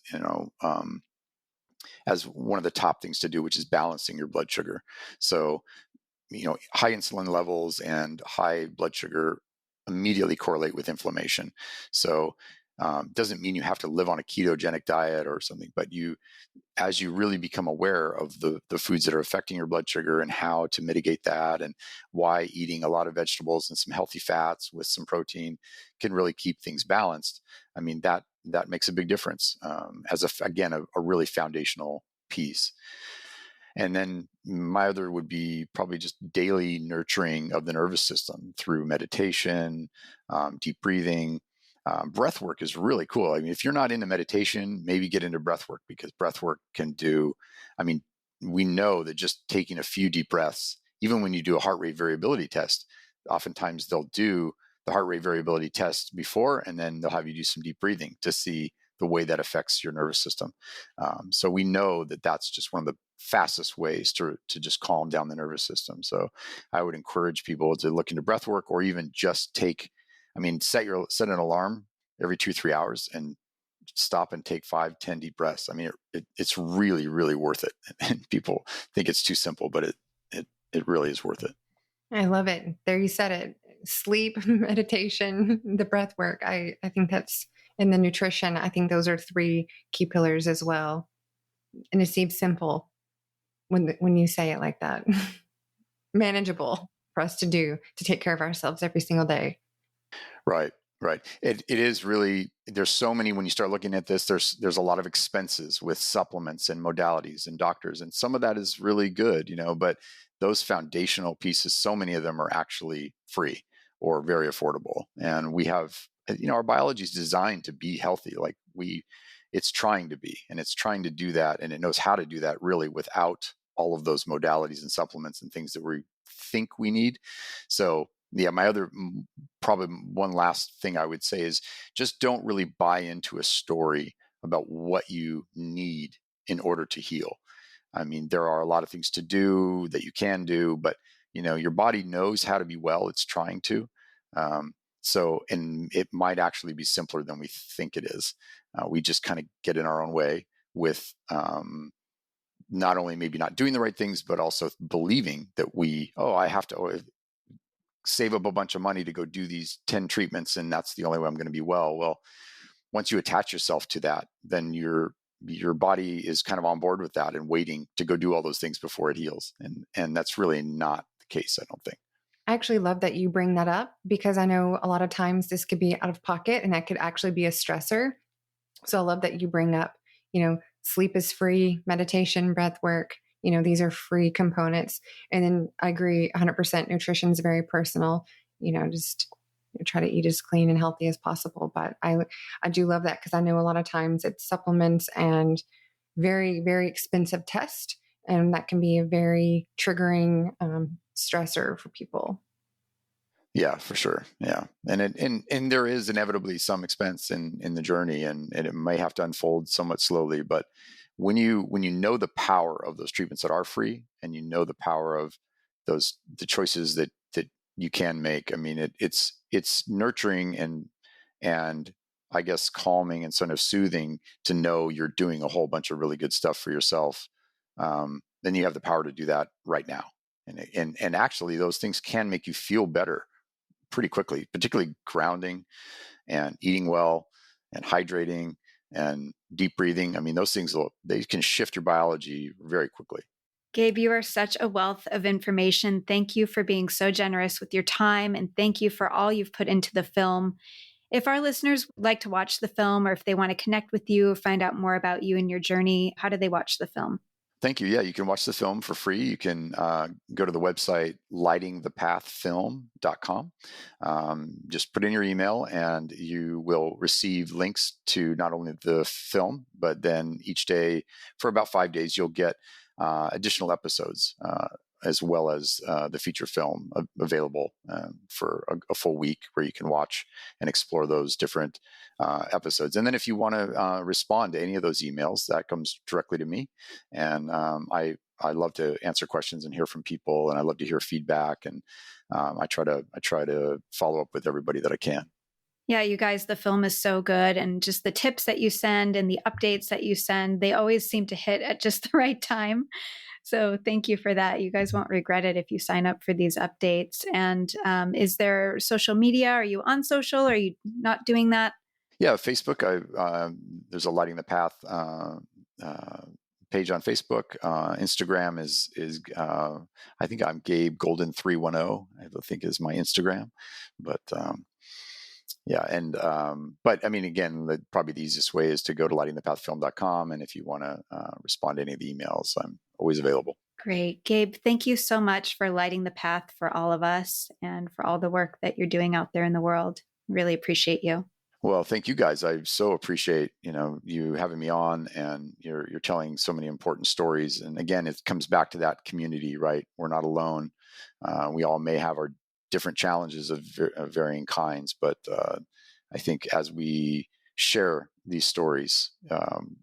as one of the top things to do, which is balancing your blood sugar. So, high insulin levels and high blood sugar immediately correlate with inflammation. So, doesn't mean you have to live on a ketogenic diet or something, but as you really become aware of the foods that are affecting your blood sugar and how to mitigate that, and why eating a lot of vegetables and some healthy fats with some protein can really keep things balanced. I mean, that makes a big difference as a really foundational piece. And then my other would be probably just daily nurturing of the nervous system through meditation, deep breathing. Breath work is really cool. I mean, if you're not into meditation, maybe get into breath work, because breath work we know that just taking a few deep breaths, even when you do a heart rate variability test, oftentimes they'll do the heart rate variability test before, and then they'll have you do some deep breathing to see the way that affects your nervous system. So we know that that's just one of the fastest ways to just calm down the nervous system. So I would encourage people to look into breath work, or even just set an alarm every 2-3 hours and stop and take 5-10 deep breaths. I mean, it's really, really worth it. And people think it's too simple, but it really is worth it. I love it. There, you said it. Sleep, meditation, the breath work. I think that's in the nutrition. I think those are 3 key pillars as well. And it seems simple when you say it like that. Manageable for us to do, to take care of ourselves every single day. Right. It is really, there's so many, when you start looking at this, there's a lot of expenses with supplements and modalities and doctors. And some of that is really good, but those foundational pieces, so many of them are actually free or very affordable. And we have, our biology is designed to be healthy. It's trying to be, and it's trying to do that. And it knows how to do that really without all of those modalities and supplements and things that we think we need. So yeah, my other, probably one last thing I would say is just don't really buy into a story about what you need in order to heal. I mean, there are a lot of things to do that you can do, but your body knows how to be well. It's trying to. And it might actually be simpler than we think it is. We just kind of get in our own way with not only maybe not doing the right things, but also believing that I have to save up a bunch of money to go do these 10 treatments, and that's the only way I'm going to be well. Well, once you attach yourself to that, then your body is kind of on board with that and waiting to go do all those things before it heals. And that's really not the case, I don't think. I actually love that you bring that up, because I know a lot of times this could be out of pocket and that could actually be a stressor. So I love that you bring up, sleep is free, meditation, breath work, these are free components. And then I agree 100%, nutrition is very personal. Just try to eat as clean and healthy as possible. But I do love that, because I know a lot of times it's supplements and very, very expensive tests. And that can be a very triggering stressor for people. Yeah, for sure. Yeah. And there is inevitably some expense in the journey, and it may have to unfold somewhat slowly. But when you know the power of those treatments that are free, and you know the power of the choices that you can make, I mean, it's nurturing and I guess calming and sort of soothing to know you're doing a whole bunch of really good stuff for yourself. Then you have the power to do that right now. And actually those things can make you feel better pretty quickly, particularly grounding and eating well and hydrating and deep breathing. I mean, those things, they can shift your biology very quickly. Gabe, you are such a wealth of information. Thank you for being so generous with your time, and thank you for all you've put into the film. If our listeners would like to watch the film, or if they want to connect with you or find out more about you and your journey, how do they watch the film? Thank you. Yeah, you can watch the film for free. You can go to the website lightingthepathfilm.com. Just put in your email and you will receive links to not only the film, but then each day for about 5 days, you'll get additional episodes as well as the feature film available for a full week, where you can watch and explore those different episodes. And then if you want to respond to any of those emails, that comes directly to me. And I love to answer questions and hear from people, and I love to hear feedback. And I try to follow up with everybody that I can. Yeah, you guys, the film is so good. And just the tips that you send and the updates that you send, they always seem to hit at just the right time. So thank you for that. You guys won't regret it if you sign up for these updates. And is there social media? Are you on social? Are you not doing that? Yeah, Facebook. There's a Lighting the Path page on Facebook. Instagram is I think I'm Gabe Golden 310. I think is my Instagram. But yeah, and but I mean, again, probably the easiest way is to go to lightingthepathfilm.com, and if you want to respond to any of the emails, I'm always available. Great. Gabe, thank you so much for lighting the path for all of us and for all the work that you're doing out there in the world. Really appreciate you. Well, thank you guys. I so appreciate, you having me on, and you're telling so many important stories. And again, it comes back to that community, right? We're not alone. We all may have our different challenges of varying kinds, but I think as we share these stories,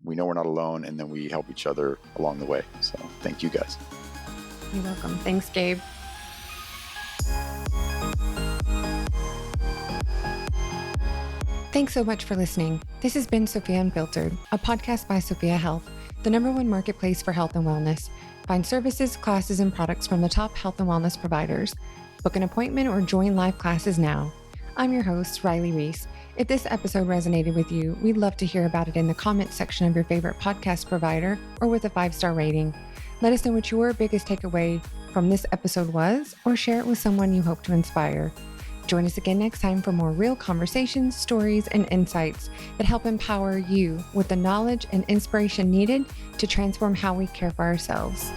we know we're not alone, and then we help each other along the way. So thank you guys. You're welcome. Thanks, Gabe. Thanks so much for listening. This has been Sophia Unfiltered, a podcast by Sophia Health, the #1 marketplace for health and wellness. Find services, classes, and products from the top health and wellness providers. Book an appointment or join live classes now. I'm your host, Riley Reese. If this episode resonated with you, we'd love to hear about it in the comments section of your favorite podcast provider or with a 5-star rating. Let us know what your biggest takeaway from this episode was, or share it with someone you hope to inspire. Join us again next time for more real conversations, stories, and insights that help empower you with the knowledge and inspiration needed to transform how we care for ourselves.